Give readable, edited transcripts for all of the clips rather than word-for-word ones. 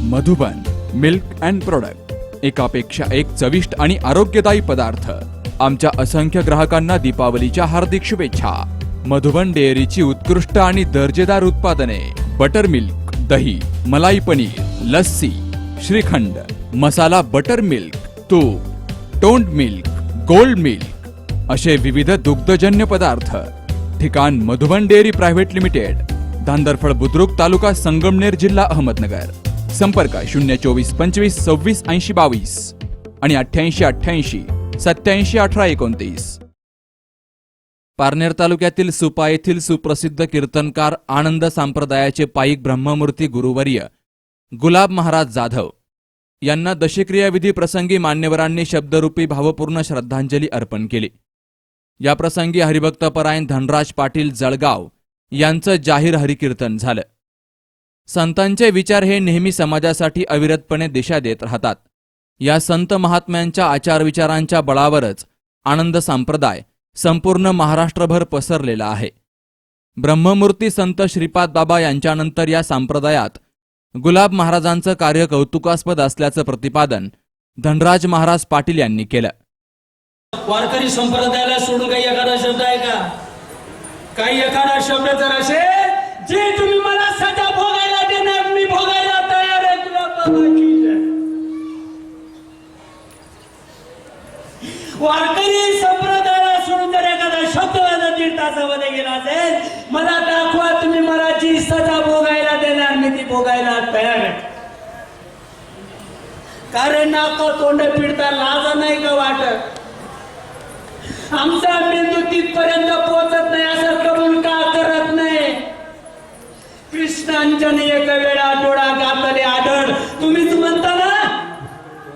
Madhuban milk and product, एकापेक्षा एक चविष्ट आणि आरोग्यदायी पदार्थ. आमच्या असंख्य ग्राहकांना दीपावलीच्या हार्दिक शुभेच्छा. मधुबन डेअरीची उत्कृष्ट आणि दर्जेदार उत्पादने बटर मिल्क, दही, मलाई पनीर, लस्सी, श्रीखंड, मसाला बटर मिल्क, तूप, टोंड मिल्क, गोल्ड मिल्क असे विविध दुग्धजन्य पदार्थ. ठिकाण Madhuban dairy private limited, Dhandarphal Budruk, taluka Sangamner, जिल्हा अहमदनगर. संपर्क 024 25 26 80 22 आणि 88 88 87 18 29. पारनेर तालुक्यातील सुपा येथील सुप्रसिद्ध कीर्तनकार आनंद संप्रदायाचे पाईक ब्रह्ममूर्ती गुरुवर्य गुलाब महाराज जाधव यांना दशक्रिया विधी प्रसंगी मान्यवरांनी शब्दरूपी भावपूर्ण श्रद्धांजली अर्पण केली. या प्रसंगी हरिभक्तपरायण धनराज पाटील जळगाव यांचं जाहीर हरिकीर्तन झालं. संतांचे विचार हे नेहमी समाजासाठी अविरतपणे दिशा देत राहतात. या संत महात्म्यांच्या आचारविचारांच्या बळावरच आनंद संप्रदाय संपूर्ण महाराष्ट्रभर पसरलेला आहे. ब्रह्ममूर्ती संत श्रीपाद बाबा यांच्यानंतर या संप्रदायात गुलाब महाराजांचं कार्य कौतुकास्पद असल्याचं प्रतिपादन धनराज महाराज पाटील यांनी केलं. वारकरी संप्रदायाला सोडून काही एखादा शब्द आहे का? काही एखादा शब्द जर असेल जे तुम्ही मला सजा भोगायला देणार, मी भोगायला तयार आहे. तुला वारकरी संप्रदायाला सोडून जर एखादा शब्द माझा 1.5 तासामध्ये गेला असेल, मला दाखवा तुम्ही मला जी सजा भोगायला देणार, मी ती भोगायला तयार आहे. कारण नाका तोंड पिडता लाज नाही का वाटत? आमचा मेंदू तिथपर्यंत पोहोचत नाही, असं करून का करत नाही? कृष्णांजन एक वेळा डोळा घातले आढळ, तुम्हीच म्हणता ना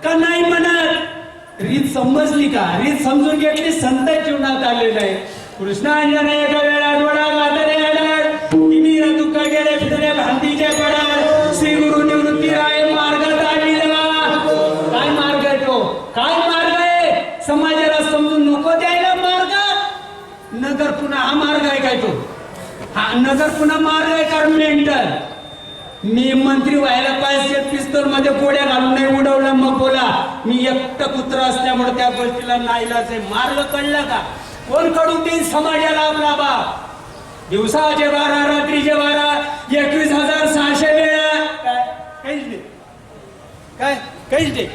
का नाही म्हणत? रीत समजली का? रीत समजून घेतली, संत जीवनात आलेलं आहे. कृष्णांजन एक वेळा डोळा घातले आढळ, तिन्ही दुःख गेले फिरले भांतीचे पडळ, श्री गुरु निवृत्ती राय मार्ग दाविला. काय मार्ग आहे तो? काय मार्ग आहे? समाजाला समजून नको द्यायला मार्ग. नगर पुन्हा हा मार्ग आहे काय तो? हा नगर पुन्हा मार्ग आहे कारण मेंटल. मी मंत्री व्हायला पाहिजे, पिस्तूल मध्ये गोळ्या घालून नाही उडवलं, मग बोला मी एकटं कुत्रा असल्यामुळे त्या गोष्टीला नाईलाज आहे. मार्ग कळला का? कोण कडून देईन समाजाला आपला बाप? दिवसाचे 12, रात्रीचे 12, 21,600 वेळा. काय काहीच नाही, काय काहीच नाही.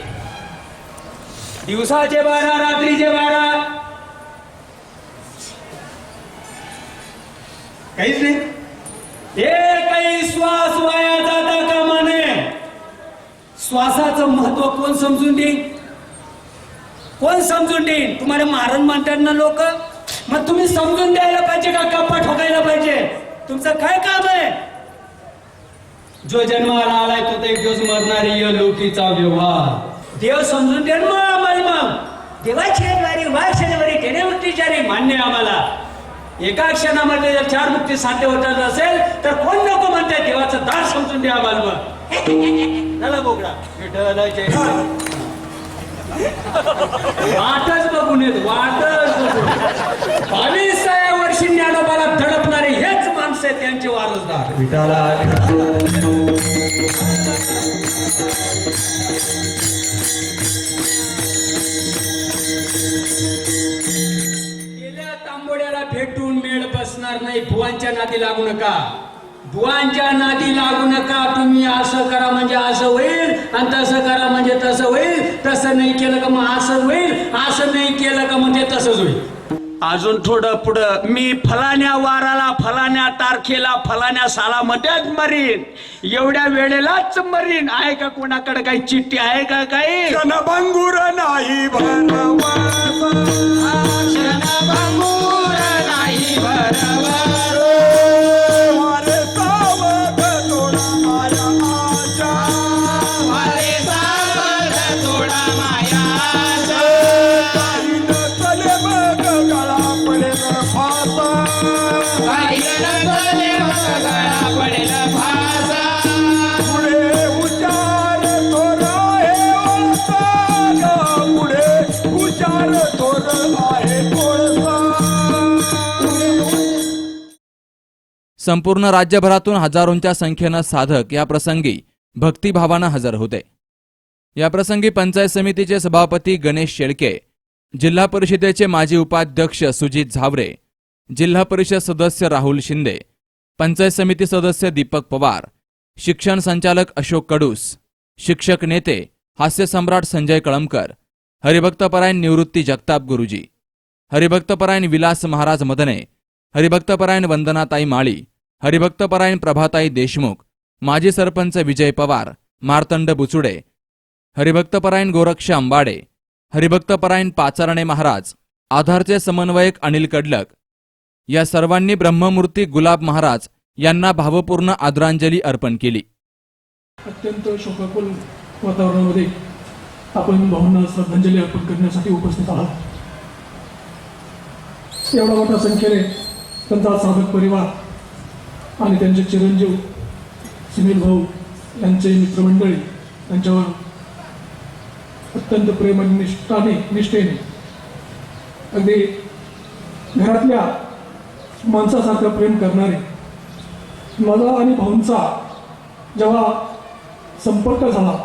दिवसाचे 12, रात्रीचे 12, काहीच नाही. एकही श्वास वाया जाता कामा नये. श्वासाचं महत्व कोण समजून देईन? कोण समजून देईन? तुम्हाला मारण म्हणतात ना लोक, मग तुम्ही समजून द्यायला पाहिजे का कप्पा ठोकायला पाहिजे? तुमचं काय काम आहे? जो जन्माला आलाय तो एक दिवस मरणारी या लोकीचा व्यवहार. देव समजून दे मग आम्हाला. मग देवाची वारी त्याने मुक्तीचारी मान्य आम्हाला. एका क्षणामध्ये जर 4 मुक्ती साध्य होतात असेल तर कोण नको म्हणते? देवाचं दार समजून द्या आम्हाला. मग झाला बोगडा विठ्ठलाचे वाटच बघून येत, वाटच बघून. 22व्या वर्षी ज्ञानोबाला धडपणारे हेच माणसं आहेत, त्यांचे वारसदार विठ्ठला. भेटून मेळ बसणार नाही. बुवांच्या नादी लागू नका, बुवांच्या नादी लागू नका. तुम्ही असं करा म्हणजे असं होईल आणि तसं करा म्हणजे तसं होईल. तसं नाही केलं का मग असं होईल, असं नाही केलं का मग ते तसंच होईल. अजून थोडं पुढं मी फलाण्या वाराला, फलाण्या तारखेला, फलाण्या सालामध्येच मरीन, एवढ्या वेळेलाच मरीन. आहे का कोणाकडे काही चिठ्ठी आहे का? काही क्षणभंगुर नाही भरवास, क्षणभंगुर नाही भरवास. वारे सावध थोडा माया आशा, वारे सावध थोडा माया आशा. काही नसले बघ गळा पडेल फासा, काही नसले बघ गळा पडेल फासा. पुढे उच्चार थोर आहे ओळखा, पुढे उच्चार थोर आहे ओळखा. संपूर्ण राज्यभरातून हजारोंच्या संख्येनं साधक या प्रसंगी भक्तिभावानं हजर होते. याप्रसंगी पंचायत समितीचे सभापती गणेश शेळके, जिल्हा परिषदेचे माजी उपाध्यक्ष सुजित झावरे, जिल्हा परिषद सदस्य राहुल शिंदे, पंचायत समिती सदस्य दीपक पवार, शिक्षण संचालक अशोक कडूस, शिक्षक नेते हास्यसम्राट संजय कळमकर, हरिभक्तपरायण निवृत्ती जगताप गुरुजी, हरिभक्तपरायण विलास महाराज मदने, हरिभक्तपरायण वंदनाताई माळी, हरिभक्तपरायण प्रभाताई देशमुख, माजी सरपंच विजय पवार, मार्तंड बुचुडे, हरिभक्तपरायण गोरक्ष अंबाडे, हरिभक्तपरायण पाचारणे महाराज, आधारचे समन्वयक अनिल कडलक या सर्वांनी ब्रह्ममूर्ती गुलाब महाराज यांना भावपूर्ण आदरांजली अर्पण केली. अत्यंत शोकाकुल वातावरणामध्ये आपण भावना श्रद्धांजली अर्पण करण्यासाठी उपस्थित आहात. एवढा मोठ्या संख्येने त्यांचा साधक परिवार आणि त्यांचे चिरंजीव सुनील भाऊ यांचे मित्रमंडळी त्यांच्यावर अत्यंत प्रेम आणि निष्ठेने अगदी घरातल्या माणसासारखं प्रेम करणारे माझा आणि भाऊंचा जेव्हा संपर्क झाला,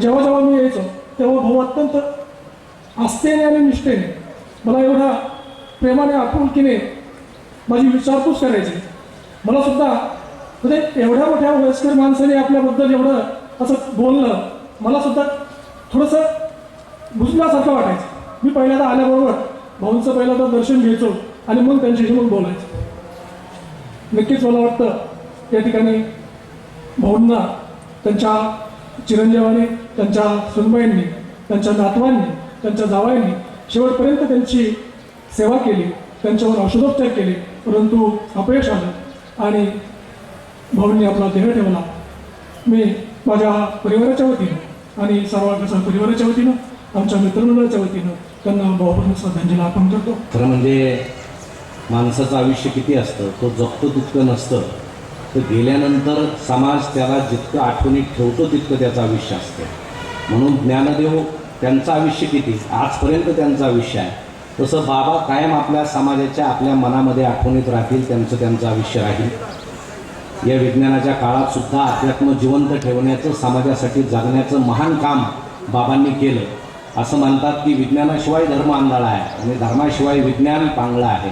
जेव्हा जेव्हा मी यायचो तेव्हा भाऊ अत्यंत आस्थेने आणि निष्ठेने मला एवढ्या प्रेमाने आपुलकीने माझी विचारपूस करायची. मला सुद्धा म्हणजे एवढ्या मोठ्या वयस्कर माणसाने आपल्याबद्दल एवढं असं बोललं मला सुद्धा थोडंसं बुजल्यासारखं वाटायचं. मी पहिल्यांदा आल्याबरोबर भाऊंचं पहिल्यांदा दर्शन घ्यायचो आणि मग त्यांच्याशी मग बोलायचं. नक्कीच मला वाटतं या ठिकाणी भाऊंना त्यांच्या चिरंजीवांनी, त्यांच्या सुनबाईंनी, त्यांच्या नातवांनी, त्यांच्या जावायांनी शेवटपर्यंत त्यांची सेवा केली, त्यांच्यावर औषधोपचार केले, परंतु अपयश आलं आणि भाऊंनी आपला देह ठेवला. मी माझ्या परिवाराच्या वतीनं आणि सर्वांच्या परिवाराच्या वतीनं, आमच्या मित्रमंडळाच्या वतीनं त्यांना भावपूर्ण श्रद्धांजली अर्पण करतो. खरं म्हणजे माणसाचं आयुष्य किती असतं, तो जगतो तितकं नसतं, तर गेल्यानंतर समाज त्याला जितकं आठवणीत ठेवतो तितकं त्याचं आयुष्य असतं. म्हणून ज्ञानदेव त्यांचं आयुष्य किती आजपर्यंत त्यांचं आयुष्य आहे, तसं बाबा कायम आपल्या समाजाच्या आपल्या मनामध्ये आठवणीत राहतील, त्यांचं आयुष्य राहील. या विज्ञानाच्या काळात सुद्धा अध्यात्म जिवंत ठेवण्याचं, समाजासाठी जगण्याचं महान काम बाबांनी केलं. असं म्हणतात की विज्ञानाशिवाय धर्म आंधळा आहे आणि धर्माशिवाय विज्ञान पांगळं आहे.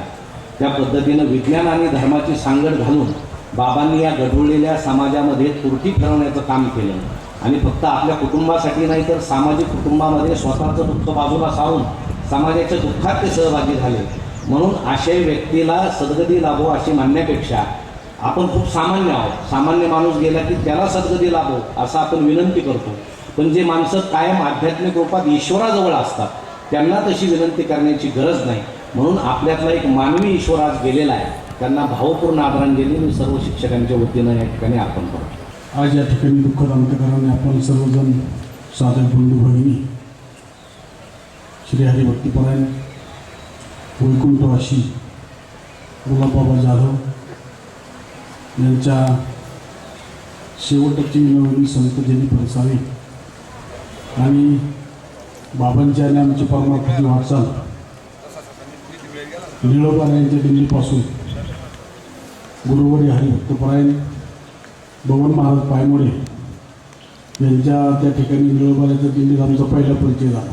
त्या पद्धतीनं विज्ञान आणि धर्माची सांगड घालून बाबांनी या गढुळलेल्या समाजामध्ये तुरटी फिरवण्याचं काम केलं. आणि फक्त आपल्या कुटुंबासाठी नाही तर सामाजिक कुटुंबामध्ये स्वतःचं दुःख बाजूला सारून समाजाच्या दुःखात ते सहभागी झाले. म्हणून अशा व्यक्तीला सद्गती लाभो अशी म्हणण्यापेक्षा आपण खूप सामान्य आहोत, सामान्य माणूस गेला की त्याला सद्गती लाभो असं आपण विनंती करतो. पण जे माणसं कायम आध्यात्मिक रूपात ईश्वराजवळ असतात त्यांना तशी विनंती करण्याची गरज नाही. म्हणून आपल्यातला एक मानवी ईश्वर आज गेलेला आहे, त्यांना भावपूर्ण आदरांजली मी सर्व शिक्षकांच्या वतीनं या ठिकाणी अर्पण करतो. आज या ठिकाणी दुःखद अंतकरणाने आपण सर्वजण साधक बंधू भगिनी श्री हरिभक्तपरायण वैकुंठवासी गुलाबबाबा जाधव यांच्या शेवटची विनवणी संतजनी परसावी आणि बाबांची आणि आमची परमार्थाची वाटचाल निळोबार यांच्या दिल्लीपासून गुरुवारी हरिभक्तपरायण बबन महाराज पायमोडे यांच्या त्या ठिकाणी निळोबाऱ्याच्या दिल्लीत आमचा पहिला परिचय झाला.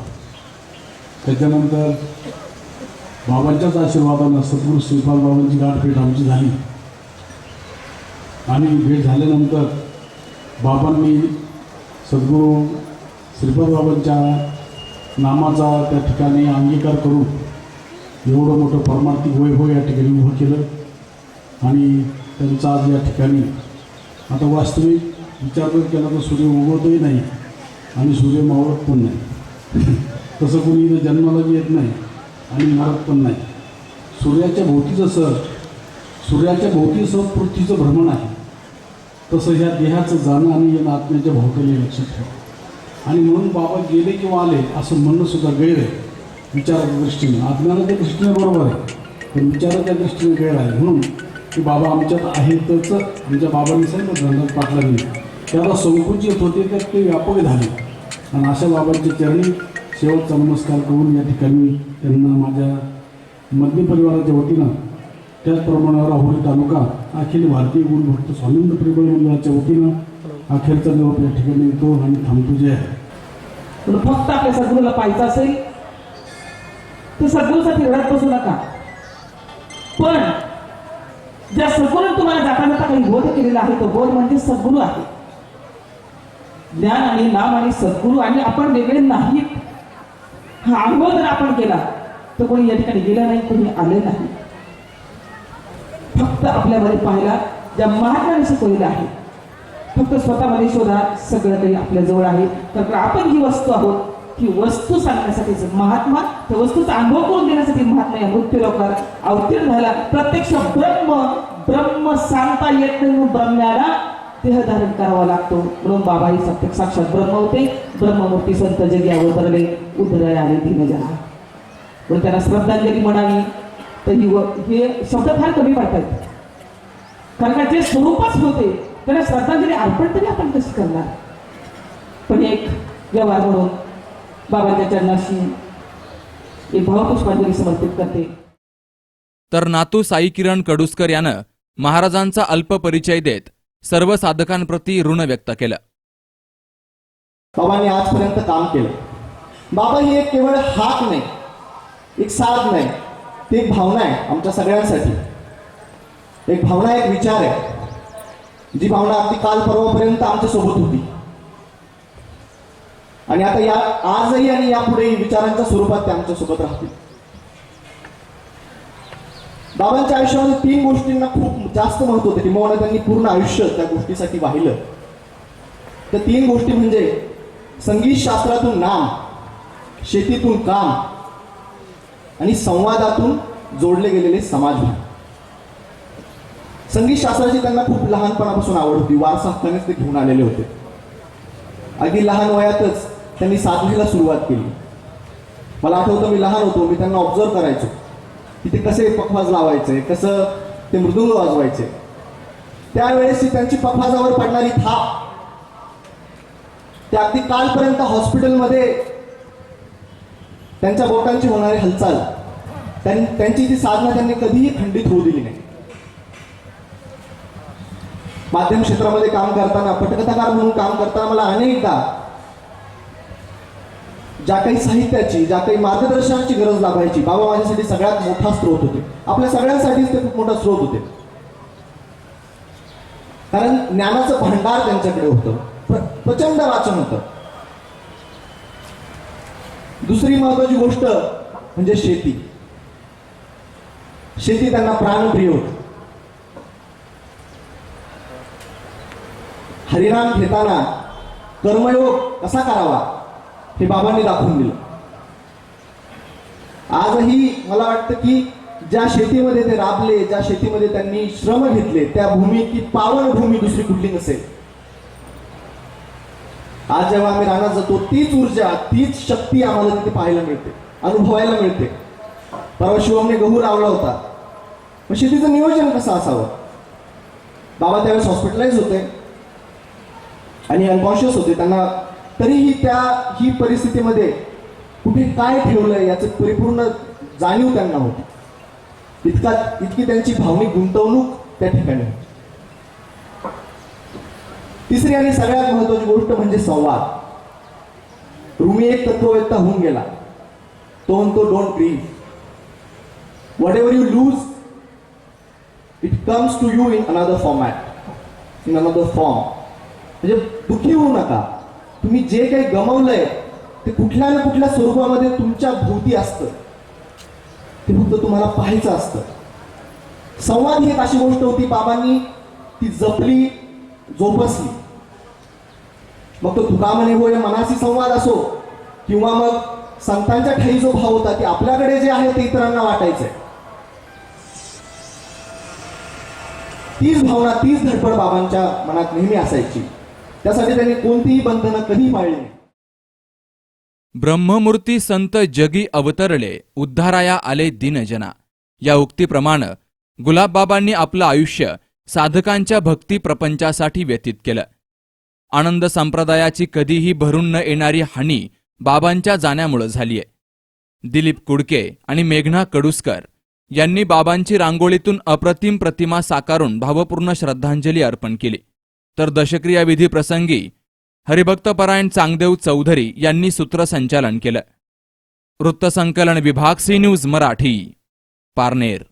त्याच्यानंतर बाबांच्याच आशीर्वादानं सद्गुरू श्रीपाद बाबांची गाठभेट आमची झाली आणि भेट झाल्यानंतर बाबांनी सद्गुरू श्रीपाद बाबांच्या नामाचा त्या ठिकाणी अंगीकार करून एवढं मोठं परमार्थिक वैभव या ठिकाणी उभं केलं आणि त्यांचा आज या ठिकाणी आता वास्तविक विचार जर केला तर सूर्य उगवतही नाही आणि सूर्य मावळत पण नाही. तसं कोणी इथं जन्माला येत नाही आणि मरत पण नाही. सूर्याच्या भोवतीचं पृथ्वीचं भ्रमण आहे, तसं ह्या देहाचं जाणं आणि या आत्म्याच्या भोवताली लक्षात ठेवा. आणि म्हणून बाबा गेले किंवा आले असं म्हणणं सुद्धा गैर आहे विचाराच्या दृष्टीनं. आत्म्याच्या दृष्टीने बरोबर आहे पण विचाराच्या दृष्टीने गैर आहे. म्हणून की बाबा आमच्यात आहेतच. आमच्या बाबांनी सांगितलं धनराज पाटलांनी त्याला संकुचित होते तर ते व्यापक झाले आणि अशा बाबांच्या चरणी शेवटचा नमस्कार करून या ठिकाणी त्यांना माझ्या मध्य परिवाराच्या वतीनं, त्याचप्रमाणे राहुरी तालुका अखिल भारतीय गुरुभक्त स्वानंद परिबळ मंडळाच्या वतीनं अखेरचा निरोप या ठिकाणी येतो आणि थांबतो जे आहे. पण फक्त आपल्या सद्गुरूला पाहायचं असेल तर सद्गुरूसाठी रडत बसू नका. पण ज्या सद्गुरूने तुम्हाला जाता जाता काही बोध केलेला आहे तो बोध म्हणजे सद्गुरू आहे. ज्ञान आणि नाम आणि सद्गुरू आणि आपण वेगळे नाहीत हा अनुभव जर आपण केला तर कोणी या ठिकाणी गेलं नाही, कोणी आले नाही. फक्त आपल्यामध्ये पाहायला ज्या महात्म्याने शिकवलेलं आहे फक्त स्वतःमध्ये शोधा, सगळं काही आपल्या जवळ आहे. तर आपण जी वस्तू आहोत ती वस्तू सांगण्यासाठीच महात्मा, त्या वस्तूचा अनुभव करून देण्यासाठी महात्मा या मृत्यू लोकात अवतीर्ण झाला. प्रत्यक्ष ब्रह्म सांगता येत नाही म्हणून ब्रह्म्याला देह धारण करावा लागतो. म्हणून बाबा ही सत्य साक्षात ब्रह्म होते. ब्रह्ममूर्ती संत जगी अवतरले, उदराय आले दीनजना. पण त्यांना श्रद्धांजली म्हणावी तर हे शब्द फार कमी पडतात. कारण का जे स्वरूपच होते त्याला श्रद्धांजली अर्पण तरी आपण कशी करणार. पण एक व्यवहार म्हणून बाबांच्या चरणाशी एक भावपुष्पांजली समर्पित करते. तर नातू साई किरण कडुसकर यानं महाराजांचा अल्प परिचय देत सर्व साधकांप्रती ऋण व्यक्त केलं. बाबांनी आजपर्यंत काम केलं. बाबा ही एक केवळ हाक नाही, एक साथ नाही, ती एक भावना आहे आमच्या सगळ्यांसाठी. एक भावना, एक विचार आहे, जी भावना अगदी काल परवापर्यंत आमच्या सोबत होती आणि आता या आजही आणि यापुढे विचारांच्या स्वरूपात ते आमच्या सोबत राहतील. बाबांच्या आयुष्यामध्ये 3 गोष्टींना खूप जास्त महत्व होते, किंवा त्यांनी पूर्ण आयुष्य त्या गोष्टीसाठी वाहिलं. त्या 3 गोष्टी म्हणजे संगीत शास्त्रातून नाम, शेतीतून काम आणि संवादातून जोडले गेलेले समाजभान. संगीत शास्त्राची त्यांना खूप लहानपणापासून आवड होती. वारसा हक्कानेच ते घेऊन आलेले होते. अगदी लहान वयातच त्यांनी साधनेला सुरुवात केली. मला आठवतं मी लहान होतो, मी त्यांना ऑब्झर्व करायचो की ते कसे पखवाज लावायचे, कसं ते मृदुंग वाजवायचे. त्यावेळेस त्यांची पखवाजावर पडणारी थाप, ते अगदी कालपर्यंत हॉस्पिटलमध्ये त्यांच्या बोटांची होणारी हालचाल, त्यांची ती साधना त्यांनी कधीही खंडित होऊ दिली नाही. माध्यम क्षेत्रामध्ये काम करताना, पटकथाकार म्हणून काम करताना मला अनेकदा ज्या काही साहित्याची, ज्या काही मार्गदर्शनाची गरज लागायची, बाबा माझ्यासाठी सगळ्यात मोठा स्रोत होते. आपल्या सगळ्यांसाठीच ते खूप मोठा स्रोत होते. कारण ज्ञानाचं भांडार त्यांच्याकडे होतं, प्रचंड वाचन होतं. दुसरी महत्वाची गोष्ट म्हणजे शेती. शेती त्यांना प्राणप्रिय होती. हरिनाम घेताना कर्मयोग कसा करावा हे बाबांनी दाखवून दिलं. आजही मला वाटतं की ज्या शेतीमध्ये ते राबले, ज्या शेतीमध्ये त्यांनी श्रम घेतले, त्या भूमी की पावन भूमी दुसरी कुठली नसेल. आज जेव्हा आम्ही रानात जातो तीच ऊर्जा, तीच शक्ती आम्हाला तिथे पाहायला मिळते, अनुभवायला मिळते. परवा शिवमने गहू लावला होता. मग शेतीचं नियोजन कसं असावं. बाबा त्यावेळेस हॉस्पिटलाइज होते आणि अनकॉन्शियस होते. त्यांना तरीही ही परिस्थितीमध्ये कुठे काय ठेवलंय याचं परिपूर्ण जाणीव त्यांना होती. इतकी त्यांची भावनिक गुंतवणूक त्या ठिकाणी होती. तिसरी आणि सगळ्यात महत्वाची गोष्ट म्हणजे संवाद. रुमी एक तत्ववेत्ता होऊन गेला. तो म्हणतो don't grieve. Whatever you lose it comes to you in another format, in another form. म्हणजे दुःखी होऊ नका. तुम्ही जे काही गमावलंय ते कुठल्या ना कुठल्या स्वरूपामध्ये तुमच्या भोवती असतं. ते फक्त तुम्हाला पाहायचं असतं. संवाद ही एक अशी गोष्ट होती, बाबांनी ती जपली, जोपासली. मग तो तुका म्हणे होय मनाशी संवाद असो किंवा मग संतांच्या ठाई जो भाव होता की आपल्याकडे जे आहे ते इतरांना वाटायचंय, तीच भावना, तीच धडपड बाबांच्या मनात नेहमी असायची. त्यासाठी त्यांनी कोणतीही बंधनं कधी पाळली नाही. ब्रह्ममूर्ती संत जगी अवतरले, उद्धाराया आले दीनजना या उक्तीप्रमाणे गुलाबबाबांनी आपलं आयुष्य साधकांच्या भक्ती प्रपंचासाठी व्यतीत केलं. आनंद संप्रदायाची कधीही भरून न येणारी हानी बाबांच्या जाण्यामुळे झालीय. दिलीप कुडके आणि मेघना कडुसकर यांनी बाबांची रांगोळीतून अप्रतिम प्रतिमा साकारून भावपूर्ण श्रद्धांजली अर्पण केली. तर दशक्रिया विधी प्रसंगी हरिभक्तपरायण चांगदेव चौधरी यांनी सूत्रसंचालन केलं. वृत्तसंकलन विभाग, सी न्यूज मराठी, पारनेर.